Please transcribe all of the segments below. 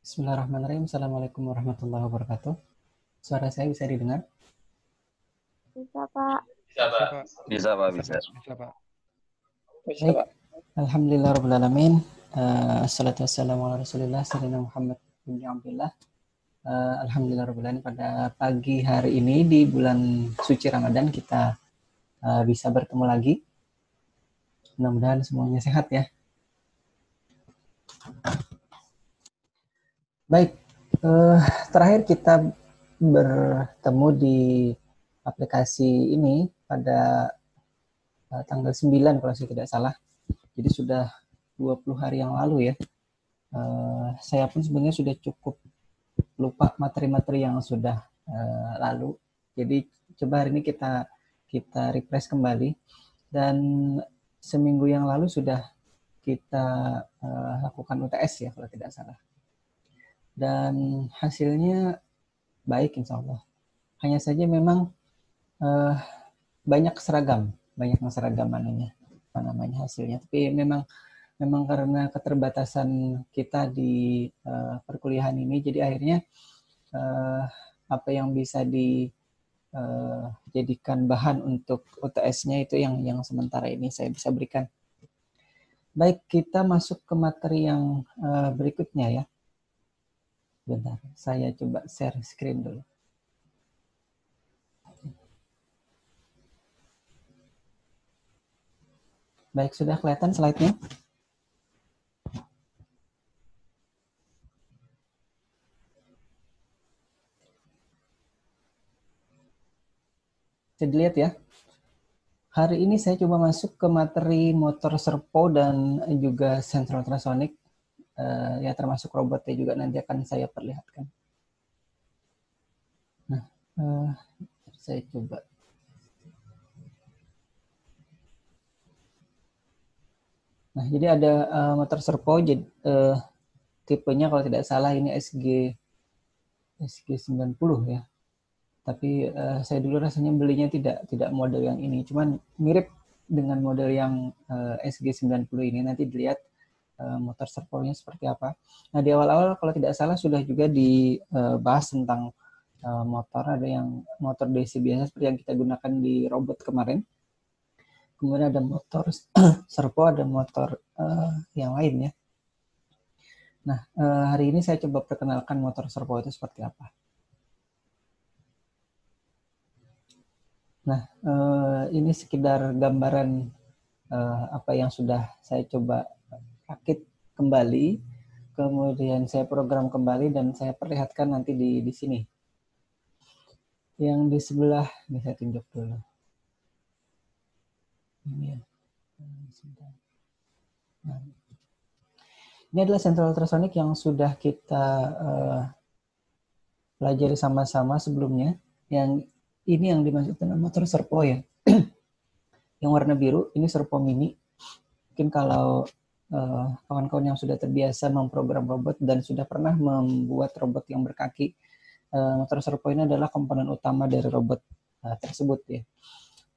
Bismillahirrahmanirrahim. Assalamualaikum warahmatullahi wabarakatuh. Suara saya bisa didengar? Bisa, Pak. Bisa, Pak. Bisa, Pak, bisa. Bisa, Pak. Baik. Alhamdulillahirrahmanirrahim. Assalatu wassalamu ala rasulillah sayyidina Muhammad bin Abdullah. Alhamdulillahirrahmanirrahim. Pada pagi hari ini di bulan suci Ramadan kita bisa bertemu lagi. Mudah-mudahan semuanya sehat ya. Baik. Terakhir kita bertemu di aplikasi ini pada tanggal 9 kalau saya tidak salah. Jadi sudah 20 hari yang lalu ya. Saya pun sebenarnya sudah cukup lupa materi-materi yang sudah lalu. Jadi coba hari ini kita refresh kembali. Dan seminggu yang lalu sudah kita lakukan UTS ya kalau tidak salah. Dan hasilnya baik insya Allah. Hanya saja memang banyak seragam hasilnya. Tapi memang karena keterbatasan kita di perkuliahan ini, jadi akhirnya apa yang bisa dijadikan bahan untuk UTS-nya itu yang sementara ini saya bisa berikan. Baik, kita masuk ke materi yang berikutnya ya. Bentar, saya coba share screen dulu. Baik, sudah kelihatan slide-nya? Bisa dilihat ya. Hari ini saya coba masuk ke materi motor servo dan juga sensor ultrasonic. Ya termasuk robotnya juga nanti akan saya perlihatkan. Nah, saya coba. Nah, jadi ada motor servo, tipenya kalau tidak salah ini SG90 ya. Tapi saya dulu rasanya belinya tidak model yang ini, cuman mirip dengan model yang SG90 ini. Nanti dilihat motor servonya seperti apa. Nah, di awal-awal kalau tidak salah sudah juga dibahas tentang motor. Ada yang motor DC biasa seperti yang kita gunakan di robot kemarin. Kemudian ada motor servo, ada motor yang lain ya. Nah, hari ini saya coba perkenalkan motor servo itu seperti apa. Nah, ini sekedar gambaran apa yang sudah saya coba rakit kembali, kemudian saya program kembali dan saya perlihatkan nanti di sini. Yang di sebelah, ini saya tunjuk dulu. Ini ya. Nah, ini adalah sensor ultrasonic yang sudah kita pelajari sama-sama sebelumnya. Yang ini yang dimaksud dengan motor servo ya. Yang warna biru ini servo mini. Mungkin kalau kawan-kawan yang sudah terbiasa memprogram robot dan sudah pernah membuat robot yang berkaki, motor servo ini adalah komponen utama dari robot tersebut ya.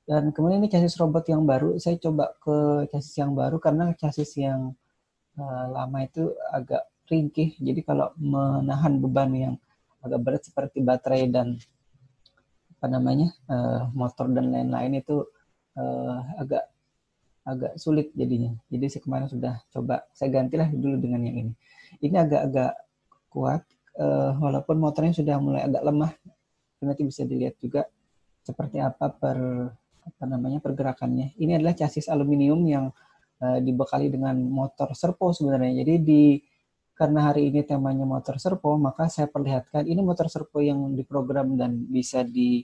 Dan kemudian ini chassis robot yang baru. Saya coba ke chassis yang baru karena chassis yang lama itu agak ringkih. Jadi kalau menahan beban yang agak berat seperti baterai dan motor dan lain-lain itu agak sulit jadinya. Jadi saya kemarin sudah coba, saya gantilah dulu dengan yang ini. Ini agak-agak kuat, walaupun motornya sudah mulai agak lemah. Nanti bisa dilihat juga seperti apa pergerakannya. Ini adalah chassis aluminium yang dibekali dengan motor servo sebenarnya. Jadi karena hari ini temanya motor servo, maka saya perlihatkan ini motor servo yang diprogram dan bisa di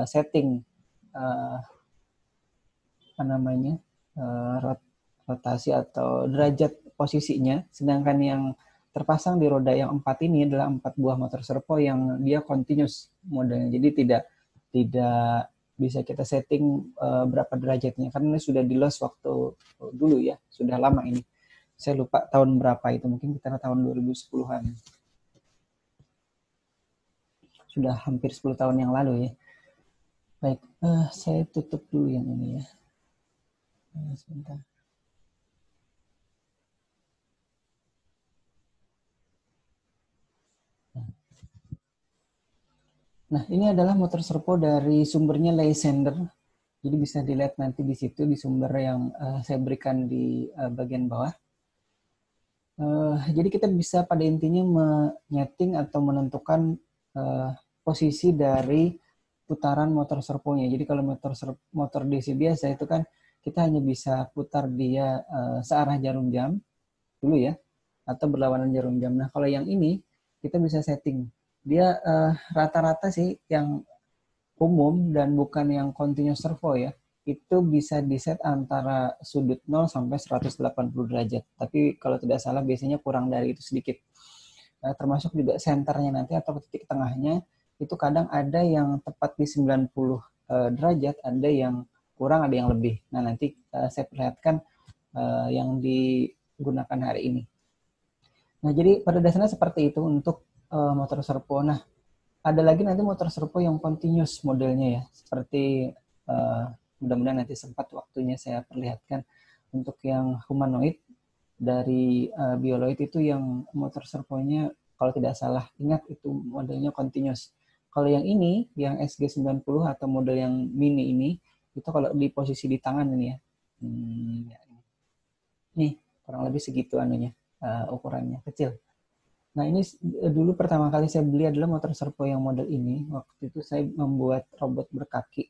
setting rotasi atau derajat posisinya, sedangkan yang terpasang di roda yang 4 ini adalah 4 buah motor servo yang dia continuous modenya, jadi tidak bisa kita setting berapa derajatnya karena ini sudah di loss waktu dulu ya, sudah lama ini. Saya lupa tahun berapa itu, mungkin kita tahun 2010-an. Sudah hampir 10 tahun yang lalu ya. Baik, saya tutup dulu yang ini ya. Sebentar. Nah, ini adalah motor servo dari sumbernya Lysander. Jadi bisa dilihat nanti di situ di sumber yang saya berikan di bagian bawah. Jadi kita bisa pada intinya menyeting atau menentukan posisi dari putaran motor servonya. Jadi kalau motor DC biasa itu kan kita hanya bisa putar dia searah jarum jam dulu ya, atau berlawanan jarum jam. Nah kalau yang ini kita bisa setting. Dia rata-rata sih yang umum dan bukan yang continuous servo ya, itu bisa diset antara sudut 0 sampai 180 derajat. Tapi kalau tidak salah biasanya kurang dari itu sedikit. Termasuk juga senternya nanti atau titik tengahnya itu kadang ada yang tepat di 90 derajat, ada yang kurang, ada yang lebih. Nah nanti saya perlihatkan yang digunakan hari ini. Nah jadi pada dasarnya seperti itu untuk motor servo. Nah ada lagi nanti motor servo yang continuous modelnya ya, seperti mudah-mudahan nanti sempat waktunya saya perlihatkan untuk yang humanoid dari bioloid itu yang motor servonya kalau tidak salah ingat itu modelnya continuous. Kalau yang ini, yang SG90 atau model yang mini ini, itu kalau di posisi di tangan ini ya, nih kurang lebih segitu anunya, ukurannya kecil. Nah ini dulu pertama kali saya beli adalah motor servo yang model ini. Waktu itu saya membuat robot berkaki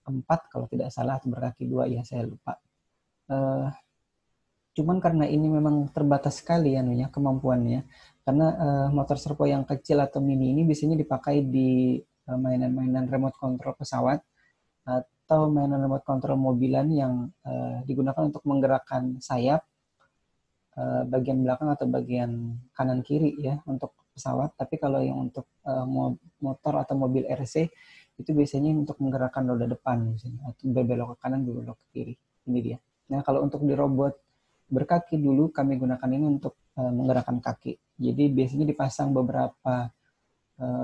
4 kalau tidak salah, atau berkaki 2 ya saya lupa. Cuman karena ini memang terbatas sekali anunya kemampuannya. Karena motor servo yang kecil atau mini ini biasanya dipakai di mainan-mainan remote control pesawat atau mainan remote control mobilan yang digunakan untuk menggerakkan sayap bagian belakang atau bagian kanan kiri ya untuk pesawat. Tapi kalau yang untuk motor atau mobil RC itu biasanya untuk menggerakkan roda depan misalnya, atau berbelok ke kanan, berbelok ke kiri. Ini dia. Nah kalau untuk di robot berkaki dulu kami gunakan ini untuk menggerakkan kaki. Jadi biasanya dipasang beberapa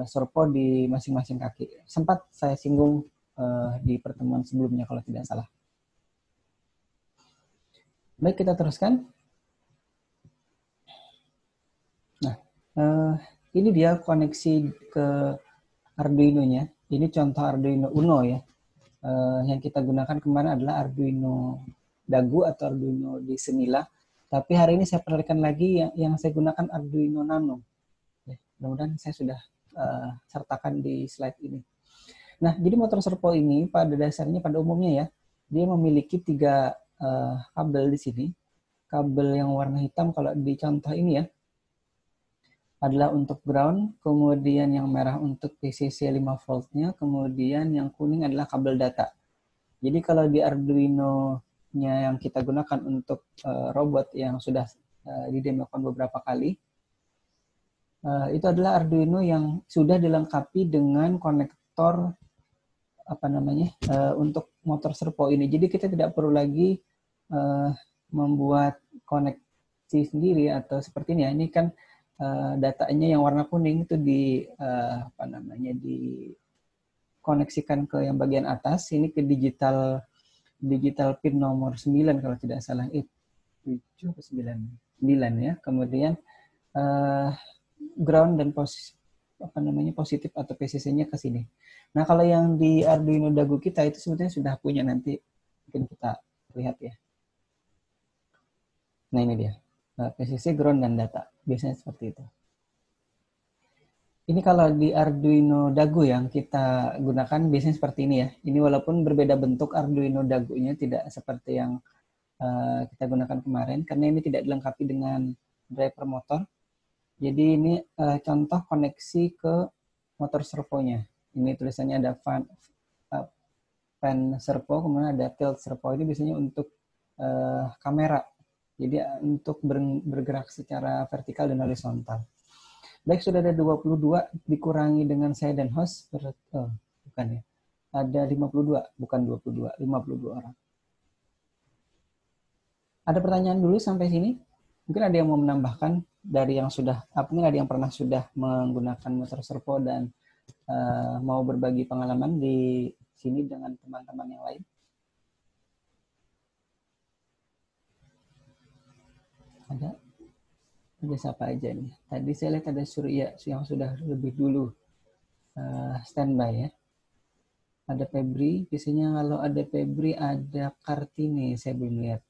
servo di masing-masing kaki. Sempat saya singgung di pertemuan sebelumnya kalau tidak salah. Baik, kita teruskan. Nah, ini dia koneksi ke Arduino-nya. Ini contoh Arduino Uno ya. Yang kita gunakan kemarin adalah Arduino Dagu atau Arduino di Semila. Tapi hari ini saya perlihatkan lagi yang saya gunakan Arduino Nano. Mudah-mudahan saya sudah sertakan di slide ini. Nah, jadi motor servo ini pada dasarnya, pada umumnya ya, dia memiliki 3 kabel di sini. Kabel yang warna hitam kalau di contoh ini ya, adalah untuk ground, kemudian yang merah untuk PCC 5 voltnya, kemudian yang kuning adalah kabel data. Jadi kalau di Arduino-nya yang kita gunakan untuk robot yang sudah didemokan beberapa kali, itu adalah Arduino yang sudah dilengkapi dengan konektor untuk motor servo ini. Jadi kita tidak perlu lagi membuat koneksi sendiri atau seperti ini ya. Ini kan datanya yang warna kuning itu dikoneksikan ke yang bagian atas, ini ke digital pin nomor 9 kalau tidak salah, 7 atau 9 ya. Kemudian ground dan positif atau PCC-nya ke sini. Nah, kalau yang di Arduino Dagu kita itu sebetulnya sudah punya, nanti mungkin kita lihat ya. Nah, ini dia. PCC, ground, dan data. Biasanya seperti itu. Ini kalau di Arduino Dagu yang kita gunakan biasanya seperti ini ya. Ini walaupun berbeda bentuk Arduino Dagunya, tidak seperti yang kita gunakan kemarin, karena ini tidak dilengkapi dengan driver motor. Jadi ini contoh koneksi ke motor servonya. Ini tulisannya ada fan servo, kemudian ada tilt servo. Ini biasanya untuk kamera. Jadi untuk bergerak secara vertikal dan horizontal. Baik, sudah ada 22 dikurangi dengan saya dan host. Bukan ya. Ada 52, bukan 22, 52 orang. Ada pertanyaan dulu sampai sini? Mungkin ada yang mau menambahkan dari yang sudah, mungkin ada yang pernah sudah menggunakan motor servo dan mau berbagi pengalaman di sini dengan teman-teman yang lain. Ada siapa aja nih? Tadi saya lihat ada Surya yang sudah lebih dulu. standby ya. Ada Febri, biasanya kalau ada Febri ada Kartini, saya belum lihat.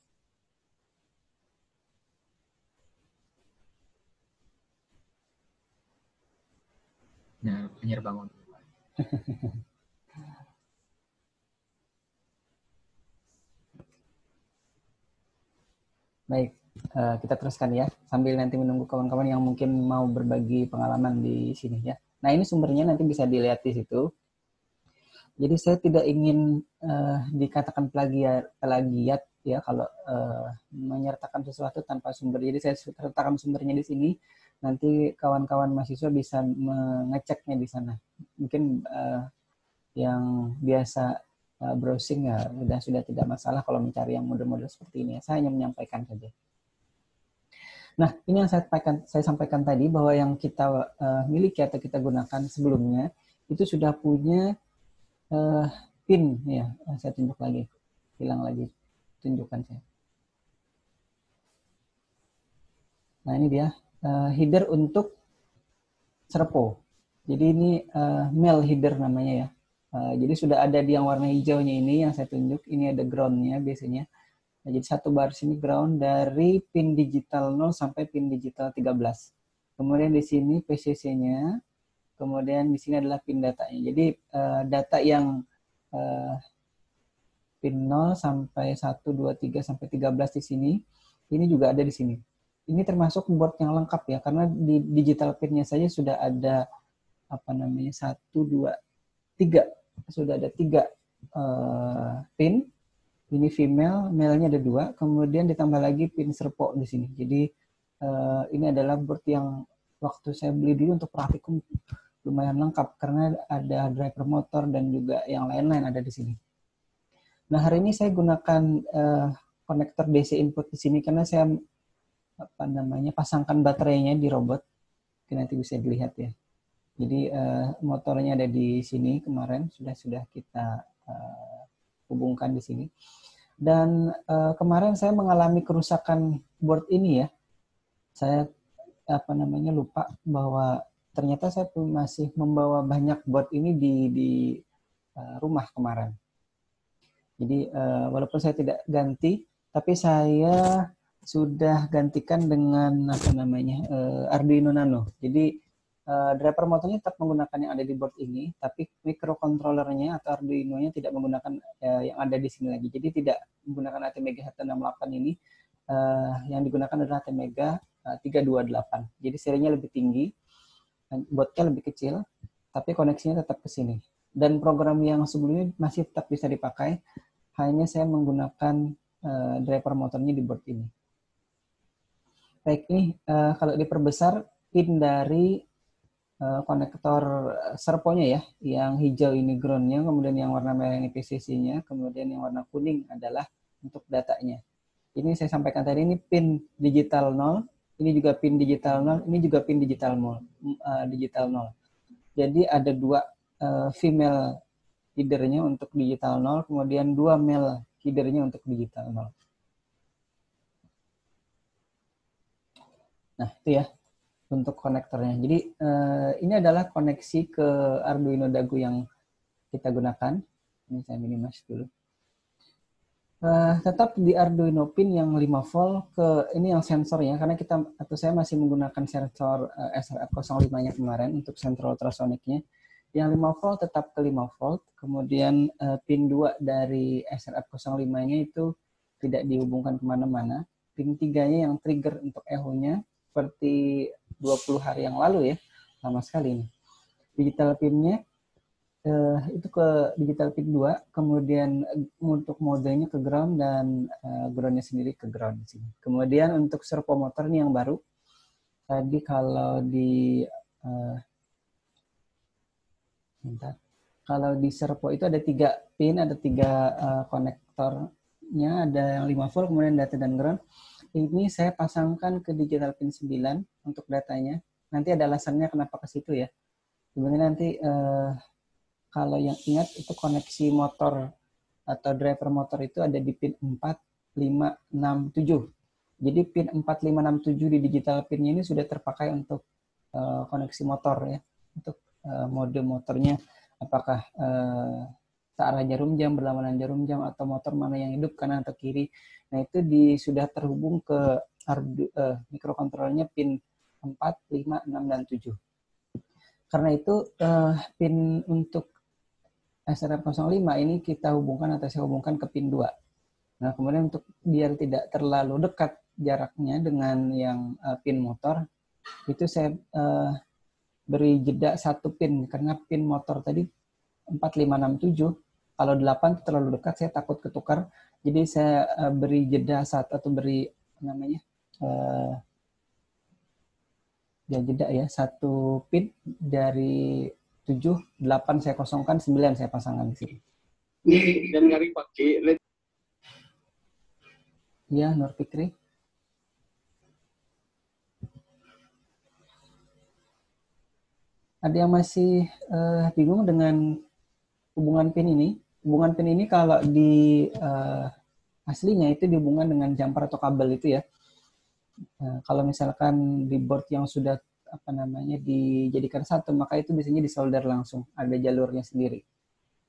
Nah, Anyer bangun. Baik, kita teruskan ya, sambil nanti menunggu kawan-kawan yang mungkin mau berbagi pengalaman di sini ya. Nah, ini sumbernya nanti bisa dilihat di situ. Jadi saya tidak ingin dikatakan plagiat ya kalau menyertakan sesuatu tanpa sumber. Jadi saya sertakan sumbernya di sini. Nanti kawan-kawan mahasiswa bisa mengeceknya di sana. Mungkin yang biasa browsing ya sudah tidak masalah kalau mencari yang model-model seperti ini. Saya hanya menyampaikan saja. Nah, ini yang saya sampaikan tadi bahwa yang kita miliki atau kita gunakan sebelumnya itu sudah punya pin ya. Saya tunjuk lagi, hilang lagi tunjukkan saya. Nah, ini dia header untuk serpo. Jadi ini mail header namanya ya. Jadi sudah ada di yang warna hijaunya ini yang saya tunjuk. Ini ada groundnya biasanya. Nah, jadi satu baris ini ground dari pin digital 0 sampai pin digital 13. Kemudian di sini PCC-nya. Kemudian di sini adalah pin datanya. Jadi data yang pin 0 sampai 1, 2, 3 sampai 13 di sini. Ini juga ada di sini. Ini termasuk board yang lengkap ya, karena di digital pin-nya saja sudah ada 1, 2, 3. Sudah ada 3 pin. Ini female, male-nya ada 2, kemudian ditambah lagi pin serpo di sini. Jadi ini adalah board yang waktu saya beli dulu untuk praktikum lumayan lengkap karena ada driver motor dan juga yang lain-lain ada di sini. Nah, hari ini saya gunakan konektor DC input di sini karena saya pasangkan baterainya di robot. Oke, nanti bisa dilihat ya. Jadi motornya ada di sini kemarin sudah kita hubungkan di sini. Dan kemarin saya mengalami kerusakan board ini ya. Saya lupa bahwa ternyata saya masih membawa banyak board ini di rumah kemarin. Jadi walaupun saya tidak ganti, tapi saya sudah gantikan dengan Arduino Nano. Jadi driver motornya tetap menggunakan yang ada di board ini, tapi microcontrollernya atau Arduino-nya tidak menggunakan yang ada di sini lagi. Jadi tidak menggunakan ATmega H68 ini, yang digunakan adalah ATmega 328. Jadi serinya lebih tinggi, boardnya lebih kecil, tapi koneksinya tetap ke sini. Dan program yang sebelumnya masih tetap bisa dipakai, hanya saya menggunakan driver motornya di board ini. Baik, ini kalau diperbesar pin dari konektor serponya ya, yang hijau ini ground-nya, kemudian yang warna merah ini PCC-nya, kemudian yang warna kuning adalah untuk datanya. Ini saya sampaikan tadi, ini pin digital 0, ini juga pin digital 0, ini juga pin digital 0. Jadi ada 2 female header-nya untuk digital 0, kemudian 2 male header-nya untuk digital 0. Nah, itu ya untuk konektornya. Jadi ini adalah koneksi ke Arduino Dagu yang kita gunakan. Ini saya minimize dulu. Tetap di Arduino pin yang 5 volt ke ini yang sensornya, karena saya masih menggunakan sensor SRF05-nya kemarin untuk sensor ultrasoniknya. Yang 5 volt tetap ke 5 volt, kemudian pin 2 dari SRF05-nya itu tidak dihubungkan kemana-mana. Pin 3-nya yang trigger untuk echo-nya seperti 20 hari yang lalu ya, lama sekali ini. Digital pin-nya itu ke digital pin 2, kemudian untuk modenya ke ground dan ground-nya sendiri ke ground di sini. Kemudian untuk servo motor ini yang baru. Tadi kalau di kalau di servo itu ada 3 pin, ada 3 konektornya, ada yang 5 volt, kemudian data dan ground. Ini saya pasangkan ke digital pin 9 untuk datanya. Nanti ada alasannya kenapa ke situ ya. Sebenarnya nanti kalau yang ingat itu koneksi motor atau driver motor itu ada di pin 4, 5, 6, 7. Jadi pin 4, 5, 6, 7 di digital pinnya ini sudah terpakai untuk koneksi motor ya. Untuk mode motornya, apakah searah jarum jam, berlawanan jarum jam, atau motor mana yang hidup, kanan atau kiri. Nah, itu sudah terhubung ke mikrokontrolernya pin 4, 5, 6, dan 7. Karena itu pin untuk SRF05 ini kita hubungkan atau saya hubungkan ke pin 2. Nah, kemudian untuk biar tidak terlalu dekat jaraknya dengan yang pin motor, itu saya beri jeda 1 pin, karena pin motor tadi 4, 5, 6, 7. Kalau 8 itu terlalu dekat, saya takut ketukar. Jadi saya beri jeda atau beri namanya jeda ya, 1 pin dari 7, 8 saya kosongkan, 9 saya pasangkan di sini. Dan ngari pakai. Ya, Nur Fikri. Ada yang masih bingung dengan hubungan pin ini? Hubungan pin ini kalau di aslinya itu dihubungkan dengan jumper atau kabel itu ya. Kalau misalkan di board yang sudah dijadikan satu, maka itu biasanya disolder langsung, ada jalurnya sendiri.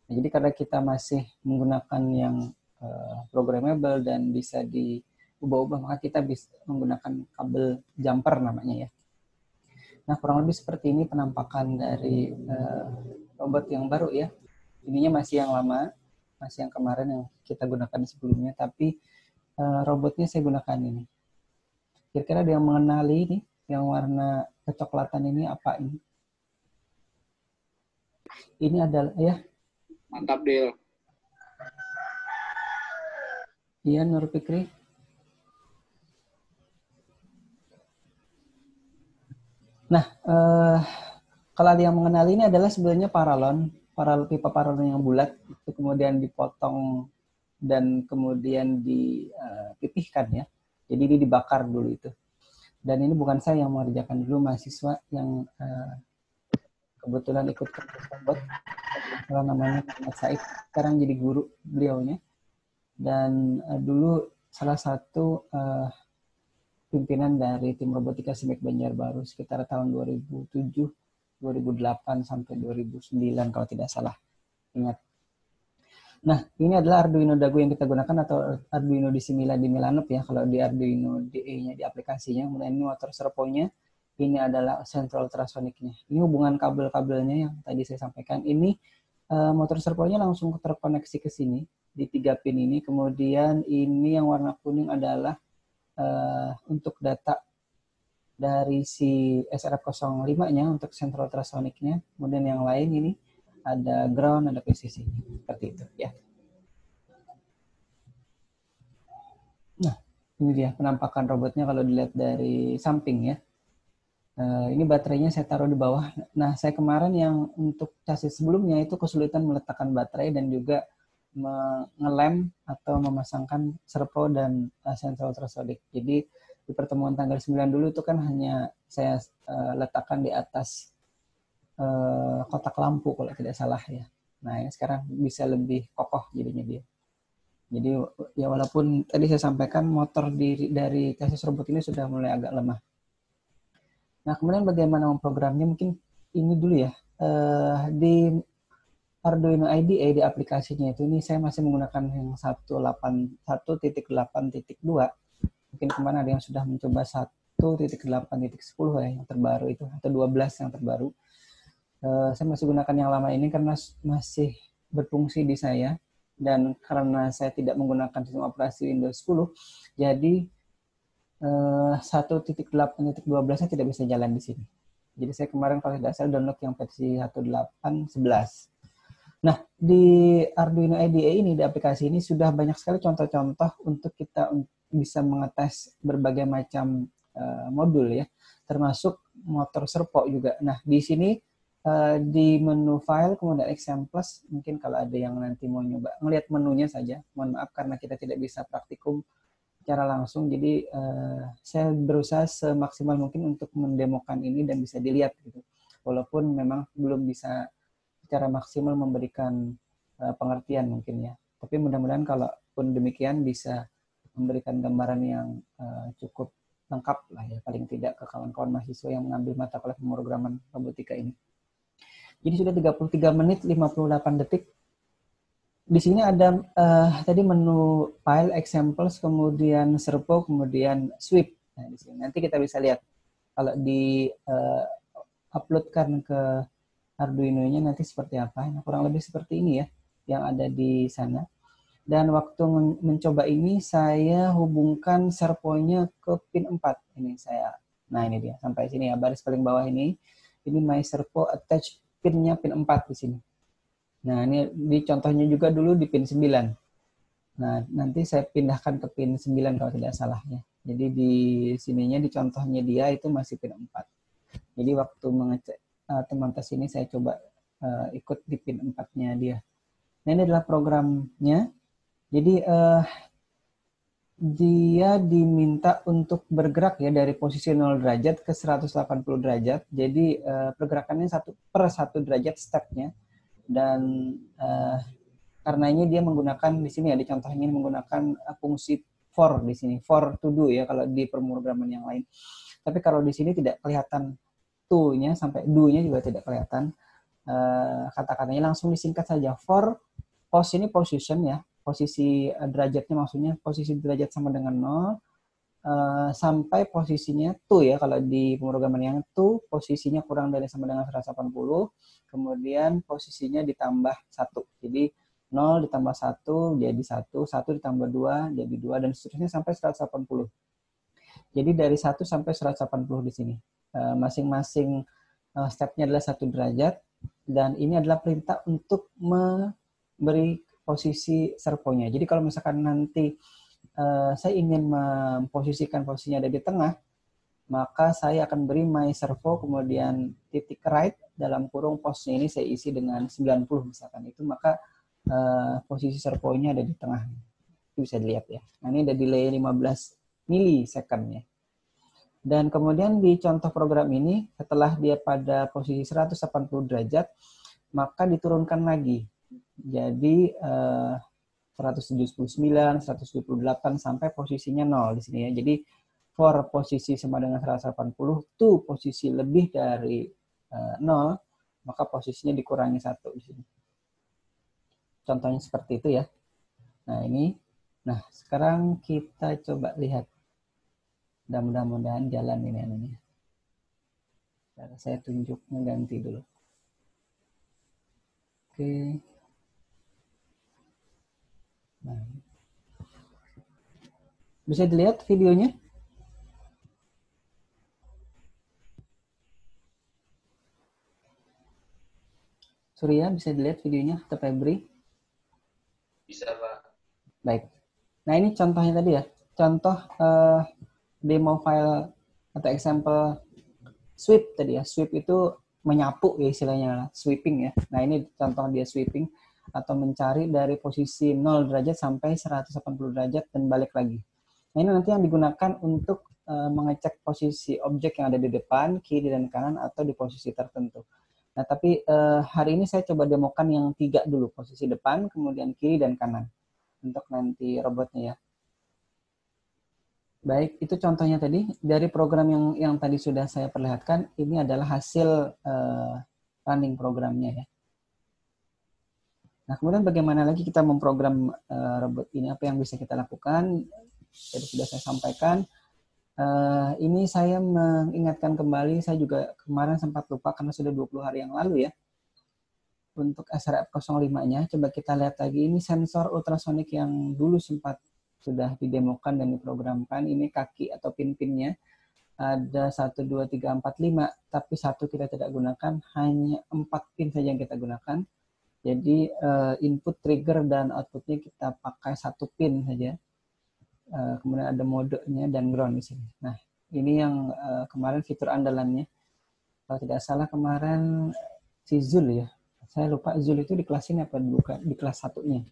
Nah, jadi karena kita masih menggunakan yang programmable dan bisa diubah-ubah, maka kita bisa menggunakan kabel jumper namanya ya. Nah, kurang lebih seperti ini penampakan dari robot yang baru ya. Ininya masih yang lama, masih yang kemarin yang kita gunakan sebelumnya, tapi robotnya saya gunakan ini. Kira-kira ada yang mengenali ini, yang warna kecoklatan ini apa ini? Ini adalah ya. Mantap, Del. Iya, Nur Fikri. Nah, kalau ada yang mengenali ini adalah sebenarnya pipa paralon yang bulat, itu kemudian dipotong dan kemudian dipipihkan ya. Jadi ini dibakar dulu itu. Dan ini bukan saya yang mengerjakan, dulu mahasiswa yang kebetulan ikut kampus robot, kalau namanya Muhammad Said, sekarang jadi guru beliaunya. Dan dulu salah satu pimpinan dari tim robotika SIMEK Banjarbaru sekitar tahun 2007, 2008 sampai 2009 kalau tidak salah ingat. Nah, ini adalah Arduino Dago yang kita gunakan atau Arduino Dissimila di Milanop ya, kalau di Arduino DE-nya di aplikasinya. Kemudian ini motor servonya, ini adalah central ultrasonicnya. Ini hubungan kabel-kabelnya yang tadi saya sampaikan. Ini motor servonya langsung terkoneksi ke sini di 3 pin ini. Kemudian ini yang warna kuning adalah untuk data dari si SRF05-nya untuk central ultrasonicnya. Kemudian yang lain ini ada ground, ada PCC, seperti itu ya. Nah, ini dia penampakan robotnya kalau dilihat dari samping ya. Ini baterainya saya taruh di bawah. Nah, saya kemarin yang untuk chassis sebelumnya itu kesulitan meletakkan baterai dan juga mengelem atau memasangkan servo dan central ultrasonic. Jadi di pertemuan tanggal 9 dulu itu kan hanya saya letakkan di atas kotak lampu kalau tidak salah ya. Nah, ini sekarang bisa lebih kokoh jadinya dia. Jadi ya walaupun tadi saya sampaikan motor dari chassis robot ini sudah mulai agak lemah. Nah, kemudian bagaimana memprogramnya, mungkin ini dulu ya. Di Arduino IDE di aplikasinya itu, ini saya masih menggunakan yang 1.8.2. Mungkin kemana ada yang sudah mencoba 1.8.10 ya, yang terbaru itu, atau 12 yang terbaru. Saya masih gunakan yang lama ini karena masih berfungsi di saya, dan karena saya tidak menggunakan sistem operasi Windows 10, jadi 1.8.12-nya tidak bisa jalan di sini. Jadi saya kemarin kalau tidak salah download yang versi 1.8.11. Nah, di Arduino IDE ini, di aplikasi ini sudah banyak sekali contoh-contoh untuk kita bisa mengetes berbagai macam modul ya, termasuk motor servo juga. Nah, di sini di menu file kemudian examples, mungkin kalau ada yang nanti mau nyoba ngelihat menunya saja, mohon maaf karena kita tidak bisa praktikum secara langsung, jadi saya berusaha semaksimal mungkin untuk mendemokan ini dan bisa dilihat gitu, walaupun memang belum bisa secara maksimal memberikan pengertian mungkin ya, tapi mudah-mudahan kalaupun demikian bisa memberikan gambaran yang cukup lengkap lah ya, paling tidak ke kawan-kawan mahasiswa yang mengambil mata kuliah pemrograman robotika ini. Jadi sudah 33 menit 58 detik. Di sini ada tadi menu file, examples, kemudian servo, kemudian sweep. Nah, di sini nanti kita bisa lihat kalau di uploadkan ke Arduino-nya nanti seperti apa. Nah, kurang lebih seperti ini ya yang ada di sana. Dan waktu mencoba ini saya hubungkan servonya ke pin 4. Ini saya. Nah, ini dia sampai sini ya, baris paling bawah ini. Ini my servo attach pinnya pin 4 di sini. Nah, ini di contohnya juga dulu di pin 9. Nah, nanti saya pindahkan ke pin 9 kalau tidak salah ya. Jadi di sininya di contohnya dia itu masih pin 4. Jadi waktu mengecek teman tes ini saya coba ikut di pin 4-nya dia. Nah, ini adalah programnya. Jadi dia diminta untuk bergerak ya dari posisi 0 derajat ke 180 derajat. Jadi pergerakannya 1/1 derajat stepnya. Dan karenanya dia menggunakan di sini ya, di contohnya menggunakan fungsi for di sini, for to do ya kalau di pemrograman yang lain. Tapi kalau di sini tidak kelihatan to-nya sampai do-nya juga tidak kelihatan. Kata-katanya langsung disingkat saja. For pos ini position ya, posisi derajatnya maksudnya posisi derajat sama dengan 0 sampai posisinya to ya, kalau di pemrograman yang to posisinya kurang dari sama dengan 180, kemudian posisinya ditambah 1. Jadi 0 ditambah 1 jadi 1, 1 ditambah 2 jadi 2, dan seterusnya sampai 180. Jadi dari 1 sampai 180 di sini. Masing-masing stepnya adalah 1 derajat, dan ini adalah perintah untuk memberi posisi servonya. Jadi kalau misalkan nanti saya ingin memposisikan posisinya ada di tengah, maka saya akan beri my servo, kemudian titik right, dalam kurung posnya ini saya isi dengan 90 misalkan itu, maka posisi servonya ada di tengah. Itu bisa dilihat ya. Nah, ini ada delay 15 milisecond ya. Dan kemudian di contoh program ini, setelah dia pada posisi 180 derajat, maka diturunkan lagi. Jadi 179, 178 sampai posisinya 0 di sini ya. Jadi for posisi sama dengan 180, to posisi lebih dari 0, maka posisinya dikurangi 1 di sini. Contohnya seperti itu ya. Nah, ini. Nah, sekarang kita coba lihat. Mudah-mudahan jalan ini anunya. Saya tunjuk mengganti dulu. Oke. Nah. Bisa dilihat videonya? Surya, bisa dilihat videonya atau Febri? Bisa, Pak. Baik. Nah, ini contohnya tadi ya. Contoh demo file atau example sweep tadi ya. Sweep itu menyapu ya istilahnya, sweeping ya. Nah, ini contoh dia sweeping atau mencari dari posisi 0 derajat sampai 180 derajat dan balik lagi. Nah, ini nanti yang digunakan untuk mengecek posisi objek yang ada di depan, kiri, dan kanan atau di posisi tertentu. Nah, tapi hari ini saya coba demokan yang 3 dulu, posisi depan, kemudian kiri, dan kanan untuk nanti robotnya ya. Baik, itu contohnya tadi dari program yang tadi sudah saya perlihatkan. Ini adalah hasil running programnya ya. Nah, kemudian bagaimana lagi kita memprogram robot ini? Apa yang bisa kita lakukan? Tadi sudah saya sampaikan. Ini saya mengingatkan kembali, saya juga kemarin sempat lupa karena sudah 20 hari yang lalu ya. Untuk SRF05-nya, coba kita lihat lagi. Ini sensor ultrasonik yang dulu sempat sudah didemokan dan diprogramkan. Ini kaki atau pin-pinnya. Ada 1, 2, 3, 4, 5. Tapi 1 kita tidak gunakan. Hanya 4 pin saja yang kita gunakan. Jadi input, trigger, dan outputnya kita pakai 1 pin saja. Kemudian ada modenya dan ground di sini. Nah, ini yang kemarin fitur andalannya. Kalau tidak salah kemarin si Zul ya. Saya lupa Zul itu di kelas ini apa bukan, di kelas 1-nya.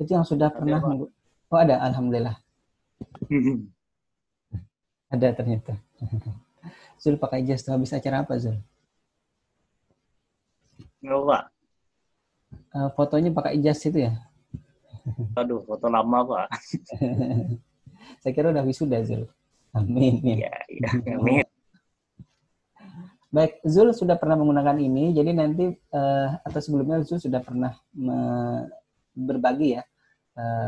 Itu yang sudah pernah oh ada, alhamdulillah. Ada ternyata. Zul pakai jas tuh, habis acara apa Zul? Enggak, Pak. Fotonya pakai jas itu ya? Aduh, foto lama, Pak. Saya kira udah wisuda Zul. Amin. Iya, amin. Baik, Zul sudah pernah menggunakan ini, jadi nanti atau sebelumnya Zul sudah pernah berbagi ya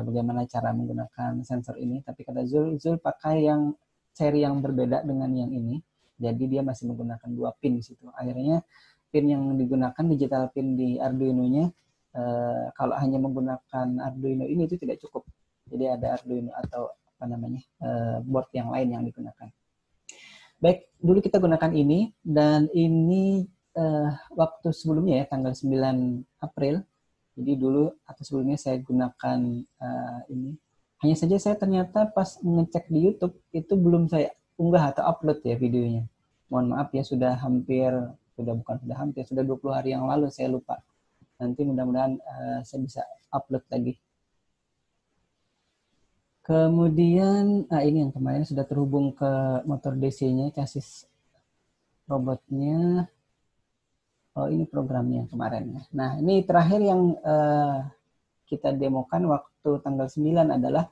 bagaimana cara menggunakan sensor ini. Tapi kata Zul pakai yang seri yang berbeda dengan yang ini, jadi dia masih menggunakan 2 pin di situ. Akhirnya pin yang digunakan digital pin di Arduino-nya kalau hanya menggunakan Arduino ini itu tidak cukup. Jadi ada Arduino atau apa namanya board yang lain yang digunakan. Baik, dulu kita gunakan ini, dan ini waktu sebelumnya ya, tanggal 9 April. Jadi dulu atau sebelumnya saya gunakan ini. Hanya saja saya ternyata pas ngecek di YouTube, itu belum saya unggah atau upload ya videonya. Mohon maaf ya, sudah 20 hari yang lalu, saya lupa. Nanti mudah-mudahan saya bisa upload lagi. Kemudian, ini yang kemarin sudah terhubung ke motor DC-nya, chassis robotnya. Oh, ini programnya yang kemarin. Nah, ini terakhir yang kita demokan waktu tanggal 9 adalah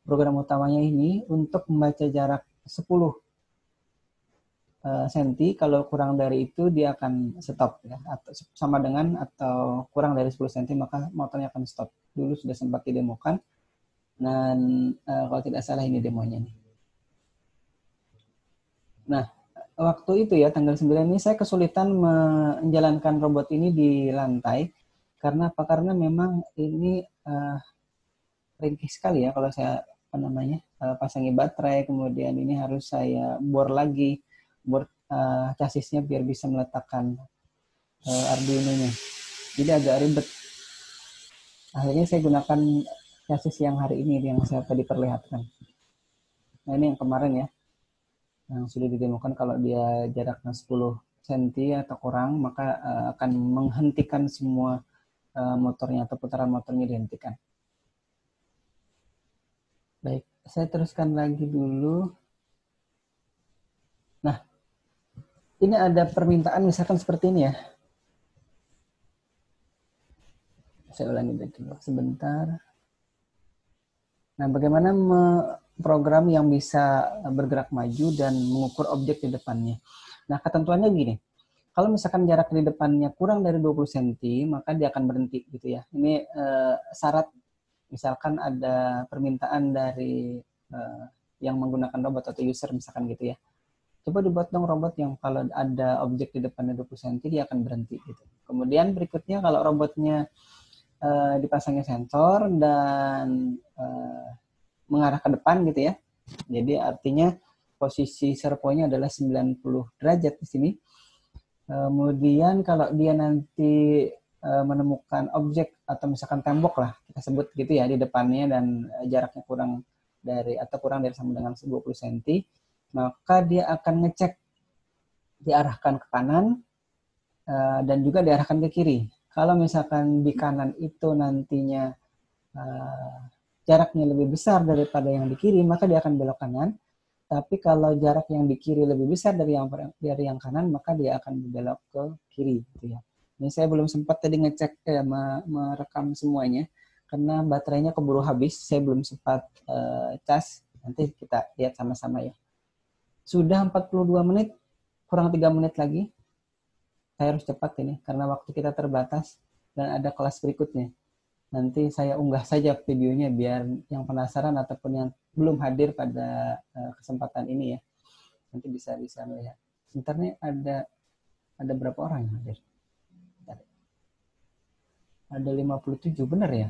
program utamanya ini untuk membaca jarak 10 cm. Kalau kurang dari itu dia akan stop ya, atau sama dengan atau kurang dari 10 cm maka motornya akan stop. Dulu sudah sempat didemokan. Dan kalau tidak salah ini demonya nih. Nah, waktu itu ya tanggal 9 ini saya kesulitan menjalankan robot ini di lantai. Karena apa? Karena memang ini ringkih sekali ya kalau saya pasangi baterai, kemudian ini harus saya bor lagi, chassisnya biar bisa meletakkan Arduino-nya. Jadi agak ribet. Akhirnya saya gunakan chassis yang hari ini yang saya tadi perlihatkan. Nah, ini yang kemarin ya, yang sudah didemokan. Kalau dia jaraknya 10 cm atau kurang, maka akan menghentikan semua motornya atau putaran motornya dihentikan. Baik, saya teruskan lagi dulu. Nah, ini ada permintaan misalkan seperti ini ya. Saya ulangi dulu sebentar. Nah, bagaimana program yang bisa bergerak maju dan mengukur objek di depannya. Nah, ketentuannya gini. Kalau misalkan jarak di depannya kurang dari 20 cm, maka dia akan berhenti gitu ya. Ini syarat, misalkan ada permintaan dari yang menggunakan robot atau user misalkan gitu ya. Coba dibuat dong robot yang kalau ada objek di depannya 20 cm, dia akan berhenti gitu. Kemudian berikutnya kalau robotnya dipasangnya sensor dan mengarah ke depan gitu ya. Jadi artinya posisi servonya adalah 90 derajat di sini. Kemudian kalau dia nanti menemukan objek atau misalkan tembok lah kita sebut gitu ya di depannya dan jaraknya kurang dari sama dengan 20 cm, maka dia akan ngecek diarahkan ke kanan dan juga diarahkan ke kiri. Kalau misalkan di kanan itu nantinya jaraknya lebih besar daripada yang di kiri, maka dia akan belok kanan. Tapi kalau jarak yang di kiri lebih besar dari yang kanan, maka dia akan belok ke kiri. Gitu ya. Ini saya belum sempat tadi ngecek merekam semuanya, karena baterainya keburu habis. Saya belum sempat cas. Nanti kita lihat sama-sama ya. Sudah 42 menit, kurang 3 menit lagi. Saya harus cepat ini, karena waktu kita terbatas dan ada kelas berikutnya. Nanti saya unggah saja videonya biar yang penasaran ataupun yang belum hadir pada kesempatan ini ya. Nanti bisa melihat. Sebentar nih ada berapa orang yang hadir? Ada 57, benar ya?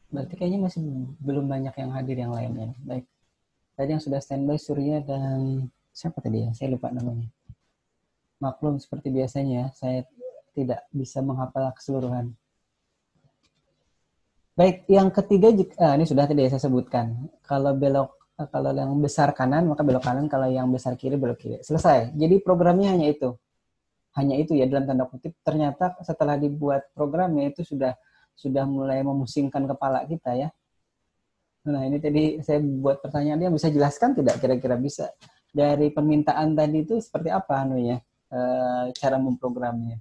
Berarti kayaknya masih belum banyak yang hadir yang lainnya. Baik. Tadi yang sudah standby Surya dan siapa tadi ya? Saya lupa namanya. Maklum seperti biasanya, saya tidak bisa menghafal keseluruhan. Baik, yang ketiga, ini sudah tadi saya sebutkan. Kalau yang besar kanan, maka belok kanan. Kalau yang besar kiri, belok kiri. Selesai. Jadi programnya hanya itu. Hanya itu ya, dalam tanda kutip. Ternyata setelah dibuat programnya itu sudah mulai memusingkan kepala kita ya. Nah, ini tadi saya buat pertanyaan, dia bisa jelaskan tidak kira-kira bisa? Dari permintaan tadi itu seperti apa cara memprogramnya.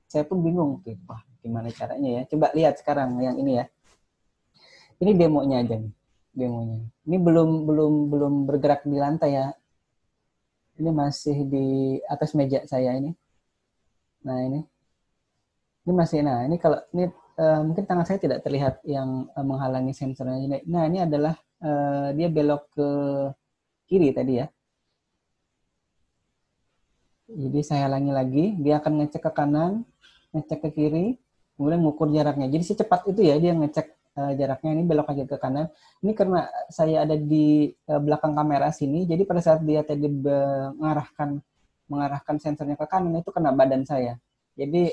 Saya pun bingung tuh, wah gimana caranya ya. Coba lihat sekarang yang ini ya. Ini demonya aja nih, demonya. Ini belum bergerak di lantai ya. Ini masih di atas meja saya ini. Nah, ini masih, nah ini kalau ini mungkin tangan saya tidak terlihat yang menghalangi sensornya. Nah, ini adalah dia belok ke kiri tadi ya. Jadi saya halangi lagi, dia akan ngecek ke kanan, ngecek ke kiri, kemudian mengukur jaraknya. Jadi secepat itu ya dia ngecek jaraknya. Ini belok aja ke kanan. Ini karena saya ada di belakang kamera sini, jadi pada saat dia tadi mengarahkan sensornya ke kanan itu kena badan saya. Jadi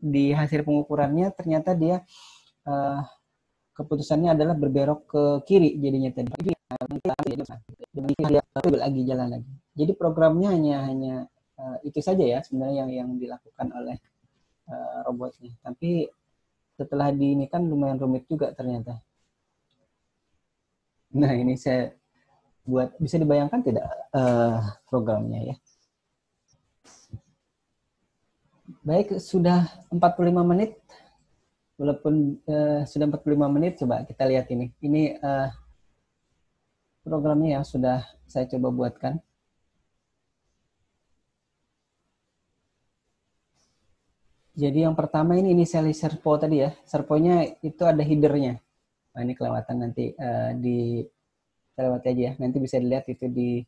di hasil pengukurannya ternyata dia keputusannya adalah berbelok ke kiri jadinya tadi. Jadi dia lagi jalan lagi. Jadi programnya hanya itu saja ya sebenarnya yang dilakukan oleh robotnya. Tapi setelah ini kan lumayan rumit juga ternyata. Nah, ini saya buat, bisa dibayangkan tidak programnya ya. Baik, sudah 45 menit. Walaupun sudah 45 menit, coba kita lihat ini. Ini programnya yang sudah saya coba buatkan. Jadi yang pertama ini inisialis servo tadi ya. Servonya itu ada headernya. Nah, ini kelewatan nanti kita lewati aja ya. Nanti bisa dilihat itu di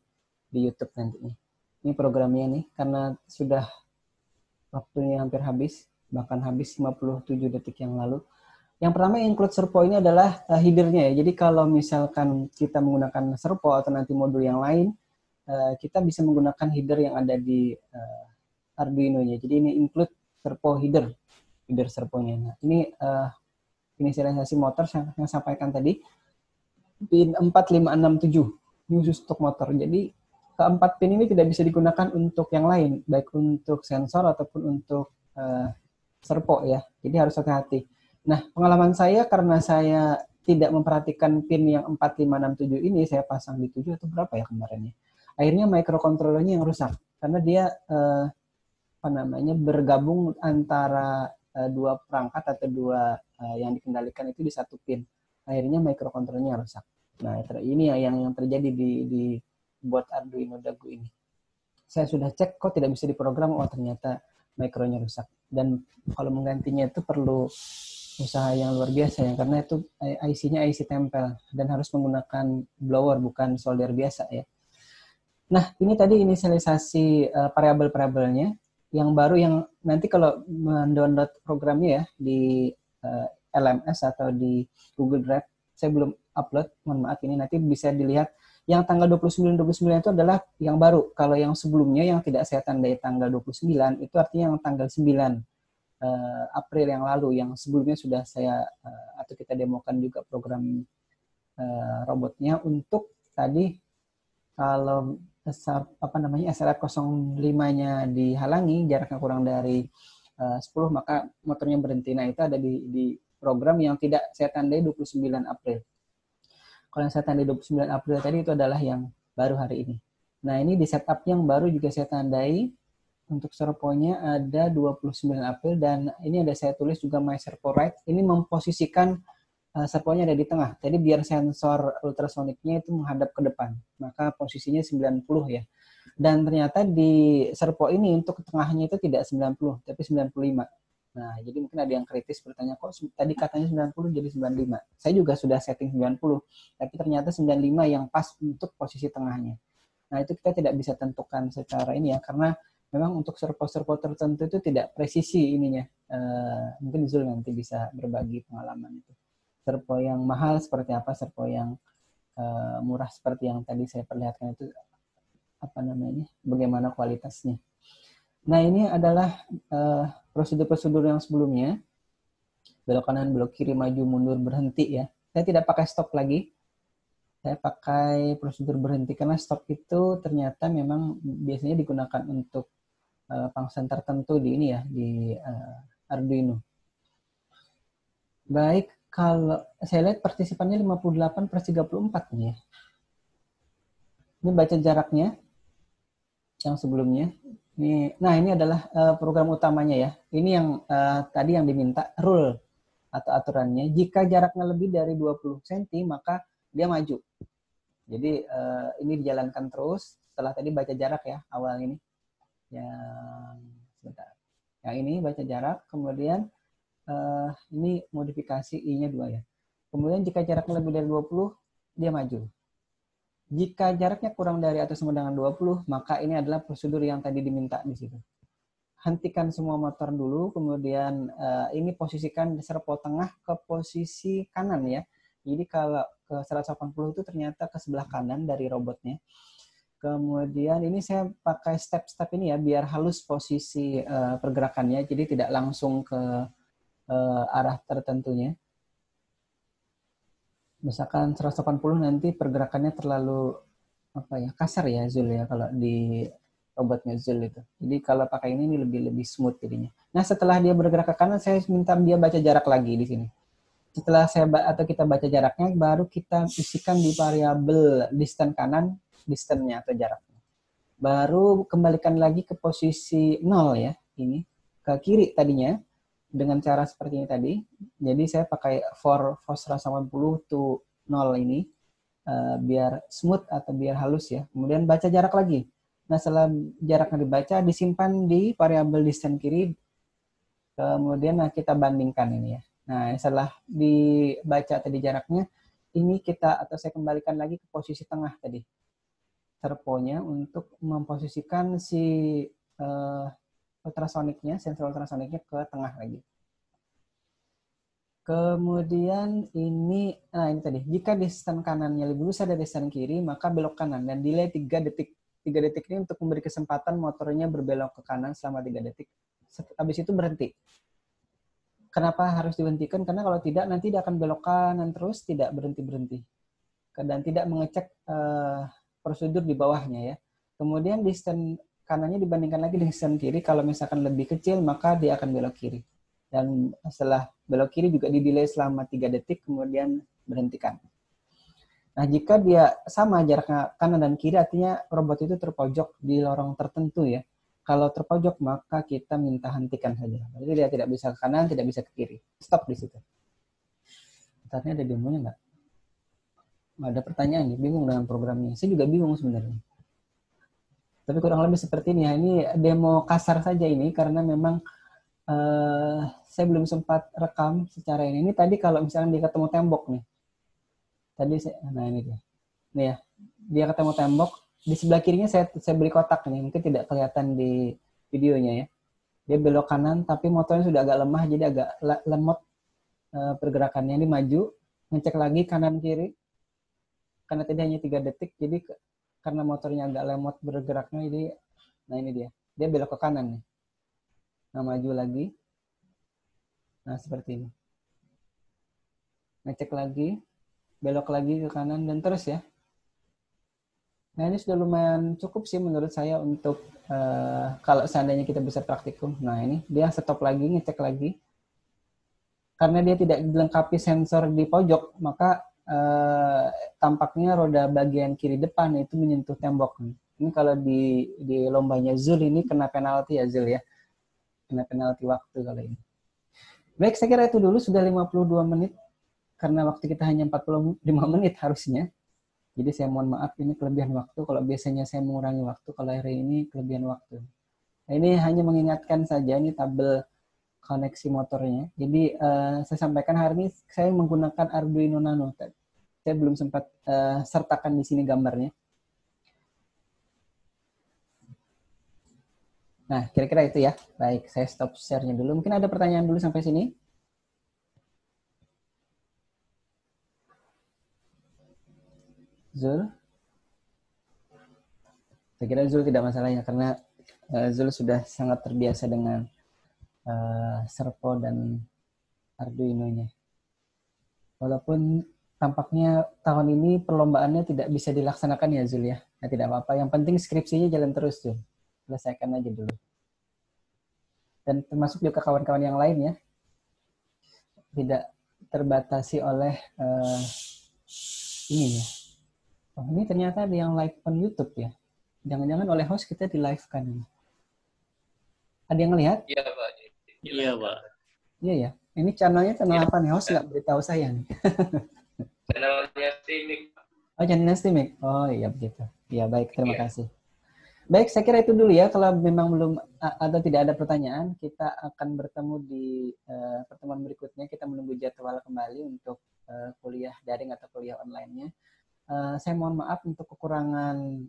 YouTube nanti. Ini programnya nih, karena sudah waktunya hampir habis, bahkan habis 57 detik yang lalu. Yang pertama include servo ini adalah headernya ya. Jadi kalau misalkan kita menggunakan servo atau nanti modul yang lain, kita bisa menggunakan header yang ada di Arduino-nya. Jadi ini include servo header servonya. Nah, ini inisialisasi motor yang sampaikan tadi, pin 4567. Ini khusus untuk motor. Jadi keempat pin ini tidak bisa digunakan untuk yang lain, baik untuk sensor ataupun untuk servo ya. Jadi harus hati-hati. Nah, pengalaman saya karena saya tidak memperhatikan pin yang 4567 ini, saya pasang di 7 atau berapa ya kemarinnya. Akhirnya microcontrollernya yang rusak karena dia bergabung antara dua perangkat atau dua yang dikendalikan itu di satu pin. Akhirnya microcontrollernya rusak. Nah, ini yang terjadi di buat Arduino Dagu ini. Saya sudah cek kok tidak bisa diprogram, oh ternyata mikronya rusak. Dan kalau menggantinya itu perlu usaha yang luar biasa ya, karena itu IC-nya IC tempel dan harus menggunakan blower bukan solder biasa ya. Nah, ini tadi inisialisasi variabel-variabelnya. Yang baru yang nanti kalau mendownload programnya ya di LMS atau di Google Drive, saya belum upload, mohon maaf, ini nanti bisa dilihat. Yang tanggal 29 itu adalah yang baru. Kalau yang sebelumnya yang tidak saya tandai tanggal 29 itu artinya yang tanggal 9 April yang lalu, yang sebelumnya sudah saya atau kita demokan juga program robotnya untuk tadi kalau SLR05-nya dihalangi, jaraknya kurang dari 10, maka motornya berhenti. Nah, itu ada di program yang tidak saya tandai 29 April. Kalau yang saya tandai 29 April tadi itu adalah yang baru hari ini. Nah, ini di setup yang baru juga saya tandai. Untuk servonya ada 29 April dan ini ada saya tulis juga my servo right. Ini memposisikan servonya ada di tengah. Jadi biar sensor ultrasoniknya itu menghadap ke depan. Maka posisinya 90 ya. Dan ternyata di servo ini untuk tengahnya itu tidak 90, tapi 95. Nah, jadi mungkin ada yang kritis bertanya, kok tadi katanya 90 jadi 95. Saya juga sudah setting 90, tapi ternyata 95 yang pas untuk posisi tengahnya. Nah, itu kita tidak bisa tentukan secara ini ya, karena memang untuk servo-servo tertentu itu tidak presisi ininya. Mungkin Zul nanti bisa berbagi pengalaman itu. Servo yang mahal seperti apa, servo yang murah seperti yang tadi saya perlihatkan itu bagaimana kualitasnya. Nah, ini adalah prosedur-prosedur yang sebelumnya. Belok kanan, belok kiri, maju, mundur, berhenti ya. Saya tidak pakai stop lagi. Saya pakai prosedur berhenti karena stop itu ternyata memang biasanya digunakan untuk function tertentu di ini ya, di Arduino. Baik, kalau saya lihat partisipannya 58/34 nih ya. Ini baca jaraknya yang sebelumnya. Nah, ini adalah program utamanya ya. Ini yang tadi yang diminta, rule atau aturannya. Jika jaraknya lebih dari 20 cm, maka dia maju. Jadi ini dijalankan terus setelah tadi baca jarak ya awal ini. Yang sebentar. Yang ini baca jarak, kemudian ini modifikasi I-nya 2 ya. Kemudian jika jaraknya lebih dari 20, dia maju. Jika jaraknya kurang dari atau sama dengan 20, maka ini adalah prosedur yang tadi diminta di situ. Hentikan semua motor dulu, kemudian ini posisikan servo tengah ke posisi kanan ya. Jadi kalau ke 180 itu ternyata ke sebelah kanan dari robotnya. Kemudian ini saya pakai step-step ini ya, biar halus posisi pergerakannya, jadi tidak langsung ke arah tertentunya. Misalkan 180 nanti pergerakannya terlalu kasar ya Zul ya kalau di robotnya Zul itu. Jadi kalau pakai ini lebih smooth jadinya. Nah setelah dia bergerak ke kanan, saya minta dia baca jarak lagi di sini. Setelah kita baca jaraknya, baru kita isikan di variabel distance kanan, distance-nya atau jaraknya. Baru kembalikan lagi ke posisi 0 ya, ini ke kiri tadinya dengan cara seperti ini tadi. Jadi saya pakai for 180 to 0 ini biar smooth atau biar halus ya. Kemudian baca jarak lagi. Nah, setelah jaraknya dibaca, disimpan di variabel distance kiri. Kemudian kita bandingkan ini ya. Nah, setelah dibaca tadi jaraknya, ini saya kembalikan lagi ke posisi tengah tadi. Servonya untuk memposisikan si ultrasoniknya, sensor ultrasoniknya ke tengah lagi. Kemudian ini tadi, jika distance kanannya lebih besar dari distance kiri, maka belok kanan dan delay 3 detik. 3 detik ini untuk memberi kesempatan motornya berbelok ke kanan selama 3 detik. Habis itu berhenti. Kenapa harus dihentikan? Karena kalau tidak, nanti dia akan belok kanan terus, tidak berhenti-berhenti. Dan tidak mengecek prosedur di bawahnya ya. Kemudian distance kanannya dibandingkan lagi dengan distance kiri. Kalau misalkan lebih kecil, maka dia akan belok kiri. Dan setelah belok kiri juga di-delay selama 3 detik, kemudian berhentikan. Nah, jika dia sama jaraknya kanan dan kiri, artinya robot itu terpojok di lorong tertentu ya. Kalau terpojok, maka kita minta hentikan saja. Berarti dia tidak bisa ke kanan, tidak bisa ke kiri. Stop di situ. Bentarnya ada demonya nggak? Ada pertanyaan nih, bingung dengan programnya. Saya juga bingung sebenarnya. Tapi kurang lebih seperti ini ya. Ini demo kasar saja ini, karena memang saya belum sempat rekam secara ini. Ini tadi kalau misalnya dia ketemu tembok nih. Nah ini dia. Nih ya, dia ketemu tembok. Di sebelah kirinya saya beri kotak nih, mungkin tidak kelihatan di videonya ya. Dia belok kanan, tapi motornya sudah agak lemah, jadi agak lemot pergerakannya. Ini maju, ngecek lagi kanan kiri. Karena tadi hanya 3 detik, jadi karena motornya agak lemot bergeraknya, jadi nah ini dia. Dia belok ke kanan nih. Nah, maju lagi. Nah, seperti ini. Ngecek lagi, belok lagi ke kanan, dan terus ya. Nah, ini sudah lumayan cukup sih menurut saya untuk kalau seandainya kita bisa praktikum. Nah, ini dia stop lagi, ngecek lagi. Karena dia tidak dilengkapi sensor di pojok, maka tampaknya roda bagian kiri depan itu menyentuh tembok. Ini kalau di lombanya Zul ini kena penalti ya Zul ya. Kena penalti waktu kali ini. Baik, saya kira itu dulu, sudah 52 menit. Karena waktu kita hanya 45 menit harusnya. Jadi saya mohon maaf, ini kelebihan waktu. Kalau biasanya saya mengurangi waktu, kalau hari ini kelebihan waktu. Nah, ini hanya mengingatkan saja, ini tabel koneksi motornya. Jadi saya sampaikan hari ini saya menggunakan Arduino Nano. Saya belum sempat sertakan di sini gambarnya. Nah, kira-kira itu ya. Baik, saya stop share-nya dulu. Mungkin ada pertanyaan dulu sampai sini? Zul? Saya kira Zul tidak masalahnya, karena Zul sudah sangat terbiasa dengan servo dan Arduino-nya. Walaupun tampaknya tahun ini perlombaannya tidak bisa dilaksanakan ya Zul ya. Nah, tidak apa-apa. Yang penting skripsinya jalan terus Zul. Selesaikan aja dulu. Dan termasuk juga kawan-kawan yang lain ya. Tidak terbatasi oleh ini ya. Oh, ini ternyata ada yang live on YouTube ya. Jangan-jangan oleh host kita di live kan. Ada yang ngelihat? Iya, Pak. Iya, Pak. Iya ya. Ini channelnya channel apa nih? Host nggak beritahu saya nih. Channelnya Stimik. Oh, channelnya Stimik. Oh iya begitu. Iya baik, terima kasih. Baik, saya kira itu dulu ya. Kalau memang belum atau tidak ada pertanyaan, kita akan bertemu di pertemuan berikutnya. Kita menunggu jadwal kembali untuk kuliah daring atau kuliah online-nya. Saya mohon maaf untuk kekurangan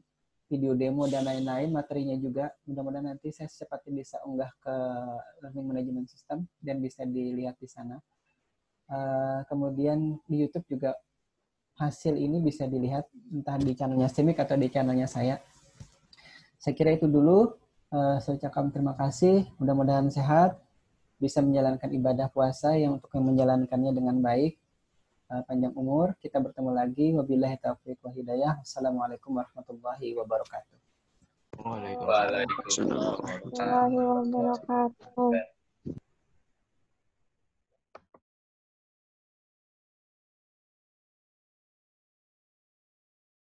video demo dan lain-lain, materinya juga. Mudah-mudahan nanti saya secepatnya bisa unggah ke Learning Management System dan bisa dilihat di sana. Kemudian di YouTube juga hasil ini bisa dilihat entah di channelnya Simik atau di channelnya saya. Saya kira itu dulu. Saya ucapkan terima kasih. Mudah-mudahan sehat, bisa menjalankan ibadah puasa yang untuk menjalankannya dengan baik. Panjang umur. Kita bertemu lagi. Wabillahi taufiq wal hidayah. Wassalamualaikum warahmatullahi wabarakatuh. Waalaikumsalam. Warahmatullahi wabarakatuh.